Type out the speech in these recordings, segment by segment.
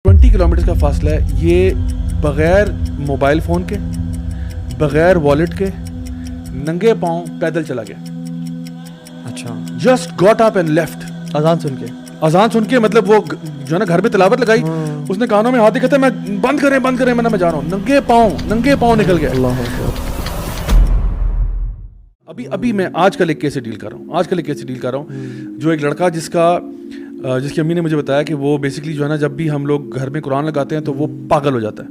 20 kilometre کا فاصلہ ہے. یہ بغیر موبائل فون کے, بغیر والیٹ کے, ننگے پاؤں پیدل چلا گیا. اچھا, just got up and left. اذان سن کے مطلب وہ جو ہے نا گھر پہ تلاوت لگائی, اس نے کانوں میں ہاتھ دکھاتا ہے, میں بند کریں میں جا رہا ہوں. ننگے پاؤں نکل گیا. ابھی میں آج کل ایک کیس سے ڈیل کر رہا ہوں, جو ایک لڑکا جس کی امی نے مجھے بتایا کہ وہ بیسکلی جو ہے نا جب بھی ہم لوگ گھر میں قرآن لگاتے ہیں تو وہ پاگل ہو جاتا ہے.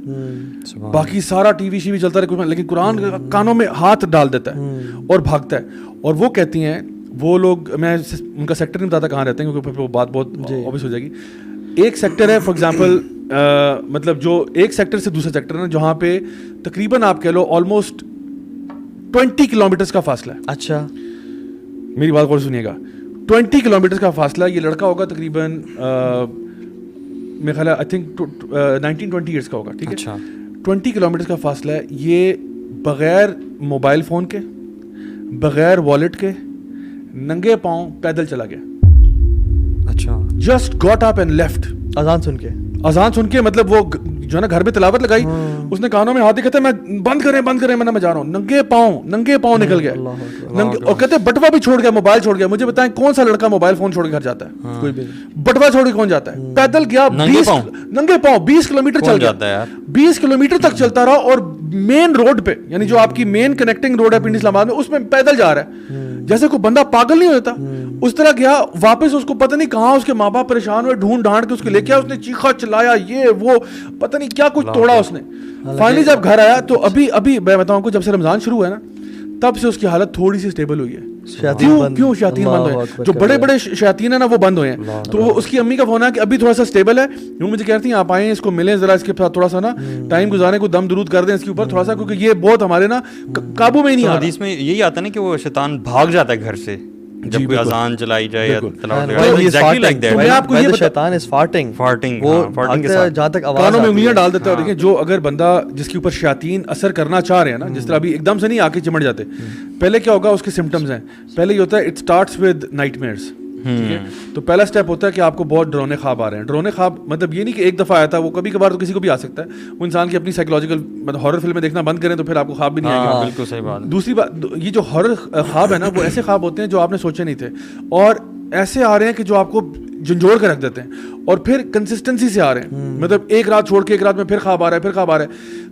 باقی سارا ٹی وی چلتا رہے لیکن قرآن کانوں میں ہاتھ ڈال دیتا ہے اور بھاگتا ہے. اور وہ کہتی ہیں وہ لوگ, میں ان کا سیکٹر نہیں بتاتا کہاں رہتے ہیں کیونکہ وہ بات بہت اوبیس ہو جائے گی. ایک سیکٹر ہے فار ایگزامپل, مطلب جو ایک سیکٹر سے دوسرے سیکٹر ہے جہاں پہ تقریباً آپ کہہ لو آلموسٹ 20 کلومیٹرز کا فاصلہ ہے. اچھا, میری بات غور سنیے گا. 20 کلومیٹرز کا فاصلہ. یہ لڑکا ہوگا تقریباً میرا خیال ہے آئی تھنک 19-20 ایئرس کا ہوگا. ٹھیک ہے, اچھا, 20 کلومیٹرز کا فاصلہ ہے. یہ بغیر موبائل فون کے, بغیر والیٹ کے, ننگے پاؤں پیدل چلا گیا. اچھا, just got up and left. اذان سن کے مطلب وہ جو ہے نا گھر پہ تلاوت لگائی, اس نے کانوں میں ہاتھ دکھاتا ہے, میں بند کریں میں جا رہا ہوں. ننگے پاؤں نکل گیا. اور کہتے ہیں بٹوا بھی چھوڑ گیا, موبائل چھوڑ گیا. مجھے بتائیں کون سا لڑکا موبائل فون چھوڑ کے گھر جاتا ہے؟ کوئی بھی. بٹوا چھوڑ کے کون جاتا ہے؟ پیدل گیا ننگے پاؤں 20 کلومیٹر چل گیا. 20 کلومیٹر تک چلتا رہا اور مین روڈ پہ, یعنی جو آپ کی مین کنیکٹنگ روڈ ہے پنڈی اسلام آباد میں, اس میں پیدل جا رہا ہے. جیسے کوئی بندہ پاگل نہیں ہوتا اس طرح گیا. واپس اس کو پتہ نہیں کہاں اس کے ماں باپ پریشان ہوئے, ڈھونڈ کے اس کو لے کے آیا. اس نے چیخا چلایا, یہ وہ پتہ نہیں کیا کچھ توڑا اس نے. فائنلی جب گھر آیا تو ابھی میں بتاؤں آپ کو, جب سے رمضان شروع ہوا ہے نا تب سے اس کی حالت تھوڑی سی اسٹیبل ہوئی ہے. کیوں شیاطین بند ہوئے, جو بڑے شیاطین ہیں نا وہ بند ہوئے ہیں. تو اس کی امی کا فون ہے کہ ابھی تھوڑا سا اسٹیبل ہے. وہ مجھے کہتی ہیں آپ آئیں, اس کو ملیں ذرا, اس کے ساتھ تھوڑا سا نا ٹائم گزاریں, کو دم درود کر دیں اس کے اوپر تھوڑا سا, کیونکہ یہ بہت ہمارے نا قابو میں ہی نہیں آ رہا. حدیث میں یہی آتا ہے نا کہ وہ شیطان بھاگ جاتا ہے گھر سے جب کوئی اذان چلائی جائے یا کانوں میں انگلیاں ڈال دیتا ہے. دیکھیں جو اگر بندہ جس کے اوپر شیاطین اثر کرنا چاہ رہے ہیں نا, جس طرح ابھی ایک دم سے نہیں آ کے چمٹ جاتے, پہلے کیا ہوگا اس کے سمٹمز ہیں. پہلے یہ ہوتا ہے it starts with night measures. ٹھیک ہے, تو پہلا اسٹیپ ہوتا ہے کہ آپ کو بہت ڈرونے خواب آ رہے ہیں. ڈرونے خواب مطلب یہ نہیں کہ ایک دفعہ آیا تھا, وہ کبھی کبھار تو کسی کو بھی آ سکتا ہے. وہ انسان کی اپنی سائیکولوجیکل مطلب ہارر فلمیں دیکھنا بند کریں تو پھر آپ کو خواب بھی نہیں آئے گا. بالکل صحیح بات. دوسری بات, یہ جو ہارر خواب ہے نا وہ ایسے خواب ہوتے ہیں جو آپ نے سوچے نہیں تھے, اور ایسے آ رہے ہیں کہ جو آپ کو جھنجھوڑ کے رکھ دیتے ہیں, اور پھر کنسسٹنسی سے آ رہے ہیں. مطلب ایک رات چھوڑ کے ایک رات میں پھر خواب آ رہا ہے.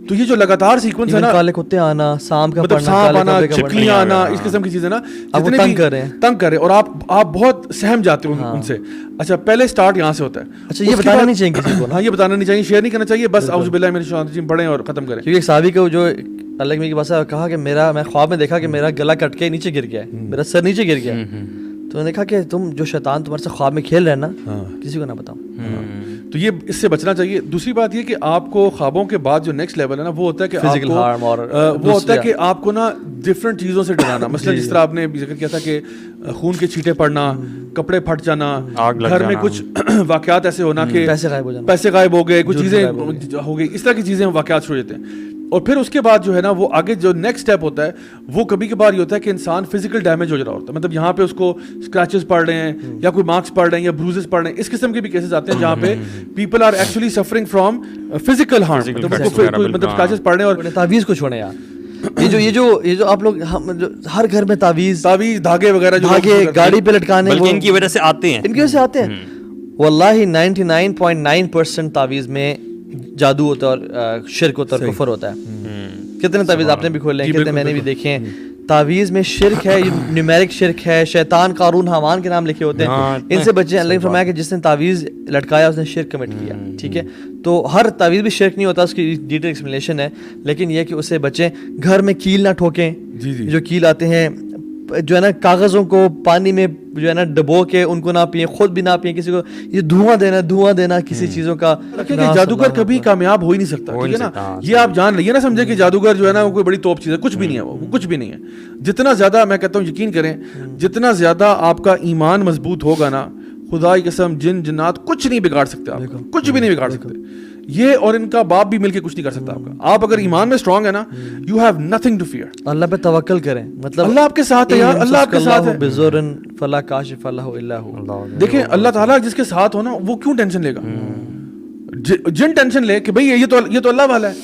تو یہ جو لگاتار سیکوینس ہے نا, کالے کتے آنا, سانپ آنا, چھپکلیاں آنا, اس قسم کی چیزیں نا جتنے تنگ کر رہے, اور آپ بہت سہم جاتے ہو ان سے. اچھا, پہلے سٹارٹ یہاں سے ہوتا ہے. اچھا, یہ بتانا نہیں چاہیے کسی کو. ہاں, یہ بتانا نہیں چاہیے, شیئر نہیں کرنا چاہیے. بس اعوذ باللہ من الشیطان الرجیم پڑھیں اور ختم کریں. کیونکہ ایک صحابی کو جو اللہ کے پاس کہا کہ میں خواب میں دیکھا کہ میرا گلا کٹ کے نیچے گر گیا ہے, میرا سر نیچے گر گیا. تو نے کہا کہ تم جو شیطان تمہارے سے خواب میں کھیل رہے ہیں نا, کسی کو نہ بتاؤ. تو یہ اس سے بچنا چاہیے. دوسری بات یہ کہ آپ کو خوابوں کے بعد جو نیکسٹ لیول ہے نا وہ ہوتا ہے کہ آپ کو نا ڈفرینٹ چیزوں سے ڈرانا. مثلا جس طرح آپ نے ذکر کیا تھا کہ خون کے چھینٹے پڑنا, کپڑے پھٹ جانا, گھر میں کچھ واقعات ایسے ہونا کہ پیسے غائب ہو گئے, کچھ چیزیں ہو گئی, اس طرح کی چیزیں واقعات شروع ہوتے ہیں. اور پھر اس کے بعد جو ہے نا وہ آگے جو نیکسٹ اسٹیپ ہوتا ہے وہ کبھی کبھار یہ ہوتا ہے کہ انسان فزیکل ڈیمیج ہو رہا ہوتا ہے. مطلب یہاں پہ اس کو اسکریچز پڑ رہے ہیں, یا کوئی مارکس پڑ رہے ہیں, یا بروزز پڑ رہے ہیں. اس قسم کے بھی کیسز آتے ہیں جہاں پہ people are actually suffering from physical harm, مطلب اسکریچز پڑ رہے ہیں. اور تعویذ کو چھوڑیں یار, یہ جو آپ لوگ ہر گھر میں تعویذ دھاگے وغیرہ گاڑی پہ لٹکانے, ان کی وجہ سے آتے ہیں. واللہ 99.9% تعویذ میں جادو ہوتا ہے اور شرک ہوتا ہے اور کفر ہوتا ہے. کتنے تعویذ آپ نے بھی کھولے ہیں, کتنے میں نے بھی دیکھے ہیں. تعویذ میں شرک ہے, نیومیرک شرک ہے, شیطان, قارون, حامان کے نام لکھے ہوتے ہیں. ان سے بچے. اللہ نے فرمایا کہ جس نے تعویذ لٹکایا اس نے شرک کمٹ کیا. ٹھیک ہے, تو ہر تعویذ بھی شرک نہیں ہوتا, اس کی ڈیٹیل ایکسپلینیشن ہے, لیکن یہ کہ اس سے بچیں. گھر میں کیل نہ ٹھوکیں. جو کیل آتے ہیں جو ہے نا کاغذوں کو پانی میں جو ہے نا ڈبو کے ان کو نہ پئیں, خود بھی نہ پئیں. کسی کو یہ دھواں دینا کسی چیزوں کا. جادوگر کبھی کامیاب ہو ہی نہیں سکتا. ٹھیک ہے نا, یہ آپ جان لئیے, نہ سمجھے کہ جادوگر جو ہے نا وہ کوئی بڑی توپ چیز ہے. کچھ بھی نہیں ہے, وہ کچھ بھی نہیں ہے. جتنا زیادہ میں کہتا ہوں یقین کریں, جتنا زیادہ آپ کا ایمان مضبوط ہوگا نا, خدا کی قسم جن جنات کچھ نہیں بگاڑ سکتے, آپ کچھ بھی نہیں بگاڑ سکتے. یہ اور ان کا باپ بھی مل کے کچھ نہیں کر سکتا آپ کا. آپ اگر ایمان میں اسٹرانگ ہے نا, you have nothing to fear. Allah پہ توکل کریں, مطلب اللہ آپ کے ساتھ ہے یار, اللہ آپ کے ساتھ ہے. بزرن فلا کاشف له الا هو. دیکھیں اللہ تعالیٰ جس کے ساتھ ہو نا وہ کیوں ٹینشن لے گا. جن ٹینشن لے کہ بھئی یہ تو اللہ والا ہے,